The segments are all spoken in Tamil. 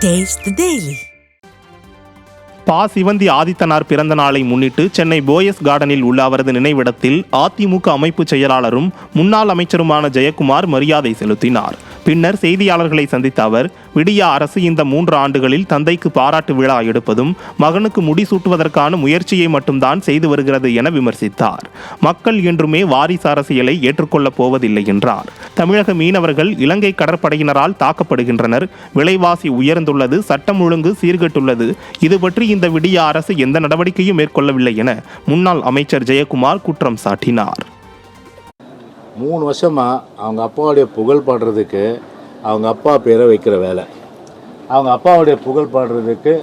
Taste the Daily. பா. சிவந்தி ஆதித்தனார் பிறந்த நாளை முன்னிட்டு சென்னை போயஸ் கார்டனில் உள்ள அவரது நினைவிடத்தில் அதிமுக அமைப்பு செயலாளரும் முன்னாள் அமைச்சருமான ஜெயக்குமார் மரியாதை செலுத்தினார். பின்னர் செய்தியாளர்களை சந்தித்த அவர், விடியா அரசு இந்த 3 ஆண்டுகளில் தந்தைக்கு பாராட்டு விழா எடுப்பதும் மகனுக்கு முடிசூட்டுவதற்கான முயற்சியை மட்டும்தான் செய்து வருகிறது என விமர்சித்தார். மக்கள் என்றுமே வாரிசு அரசியலை ஏற்றுக்கொள்ளப் போவதில்லை என்றார். தமிழக மீனவர்கள் இலங்கை கடற்படையினரால் தாக்கப்படுகின்றனர். விலைவாசி உயர்ந்துள்ளது, சட்டம் ஒழுங்கு சீர்கெட்டுள்ளது. இது பற்றி இந்த விடியா அரசு எந்த நடவடிக்கையும் மேற்கொள்ளவில்லை என முன்னாள் அமைச்சர் ஜெயக்குமார் குற்றம் சாட்டினார். 3 வருஷமாக அவங்க அப்பாவுடைய புகழ் பாடுறதுக்கு அவங்க அப்பா பேரை வைக்கிற வேலை, அவங்க அப்பாவுடைய புகழ் பாடுறதுக்கு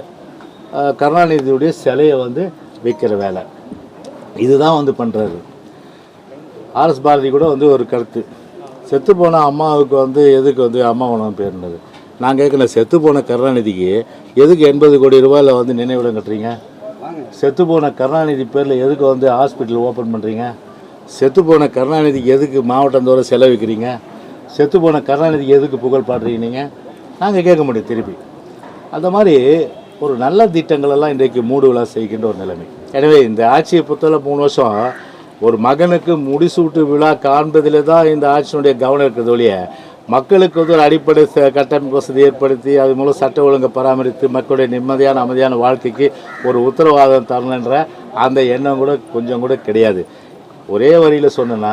கருணாநிதியுடைய சிலையை வைக்கிற வேலை, இதுதான் பண்ணுறாரு. ஆர்எஸ் பாரதி கூட ஒரு கருத்து, செத்து போன அம்மாவுக்கு எதுக்கு அம்மா உணவு பேருனது. நான் கேட்கல, செத்து போன கருணாநிதிக்கு எதுக்கு 80 கோடி ரூபாயில் நினைவிடம் கட்டுறீங்க? செத்து போன கருணாநிதி பேரில் எதுக்கு ஹாஸ்பிட்டல் ஓப்பன் பண்ணுறீங்க? செத்து போன கருணாநிதிக்கு எதுக்கு மாவட்டந்தோறும் செலவிக்கிறீங்க? செத்து போன கருணாநிதிக்கு எதுக்கு புகழ் பாடுறீங்க? நீங்கள் நாங்கள் கேட்க முடியும் திருப்பி. அந்த மாதிரி ஒரு நல்ல திட்டங்களெல்லாம் இன்றைக்கு மூடு விழா செய்கின்ற ஒரு நிலைமை. எனவே இந்த ஆட்சியை பொறுத்தவரை 3 வருஷம் ஒரு மகனுக்கு முடிசூட்டு விழா காண்பதில் தான் இந்த ஆட்சியினுடைய கவனம் இருக்கிறது ஒழிய, மக்களுக்கு ஒரு அடிப்படை கட்டமைப்பு வசதி ஏற்படுத்தி அது மூலம் சட்ட ஒழுங்கை பராமரித்து மக்களுடைய நிம்மதியான அமைதியான வாழ்க்கைக்கு ஒரு உத்தரவாதம் தரணுன்ற அந்த எண்ணம் கூட கொஞ்சம் கூட கிடையாது. ஒரே வரியில் சொன்னா,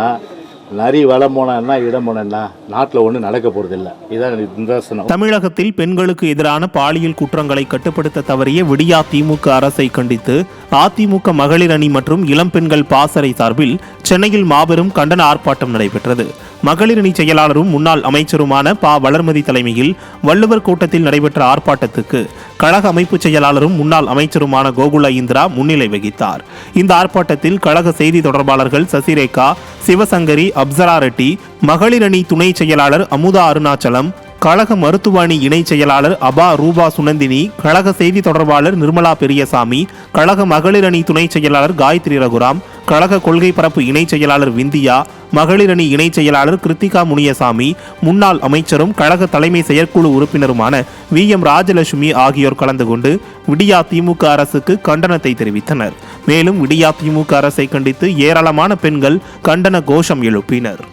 நரி வளம் போனா இடம் போனா நாட்டில் ஒன்றும் நடக்க போறதில்லை. இதான் நிதர்சனம். தமிழகத்தில் பெண்களுக்கு எதிரான பாலியல் குற்றங்களை கட்டுப்படுத்த தவறிய விடியா திமுக அரசை கண்டித்து அதிமுக மகளிர் அணி மற்றும் இளம் பெண்கள் பாசறை சார்பில் சென்னையில் மாபெரும் கண்டன ஆர்ப்பாட்டம் நடைபெற்றது. மகளிர் அணி செயலாளரும் முன்னாள் அமைச்சருமான பா. வளர்மதி தலைமையில் வள்ளுவர் கூட்டத்தில் நடைபெற்ற ஆர்ப்பாட்டத்துக்கு கழக அமைப்பு செயலாளரும் முன்னாள் அமைச்சருமான கோகுல இந்திரா முன்னிலை வகித்தார். இந்த ஆர்ப்பாட்டத்தில் கழக செய்தி தொடர்பாளர்கள் சசிரேகா, சிவசங்கரி, அப்சரா ரெட்டி, மகளிர் அணி துணை செயலாளர் அமுதா அருணாச்சலம், கழக மருத்துவ அணி இணை செயலாளர் அபா ரூபா சுனந்தினி, கழக செய்தி தொடர்பாளர் நிர்மலா பெரியசாமி, கழக மகளிர் அணி துணை செயலாளர் காயத்ரி ரகுராம், கழக கொள்கை பரப்பு இணை செயலாளர் விந்தியா, மகளிர் அணி இணை செயலாளர் கிருத்திகா முனியசாமி, முன்னாள் அமைச்சரும் கழக தலைமை செயற்குழு உறுப்பினருமான VM ராஜலட்சுமி ஆகியோர் கலந்து கொண்டு விடியா திமுக அரசுக்கு கண்டனத்தை தெரிவித்தனர். மேலும் விடியா திமுக அரசை கண்டித்து ஏராளமான பெண்கள் கண்டன கோஷம் எழுப்பினர்.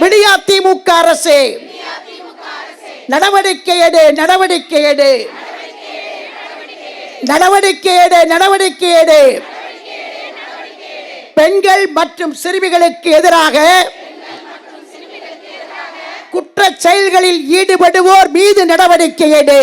விடியா திமுக அரசே, நடவடிக்கை எடு, நடவடிக்கை எடு, நடவடிக்கை எடு, நடவடிக்கை எடு. பெண்கள் மற்றும் சிறுமிகளுக்கு எதிராக குற்ற செயல்களில் ஈடுபடுவோர் மீது நடவடிக்கை எடு.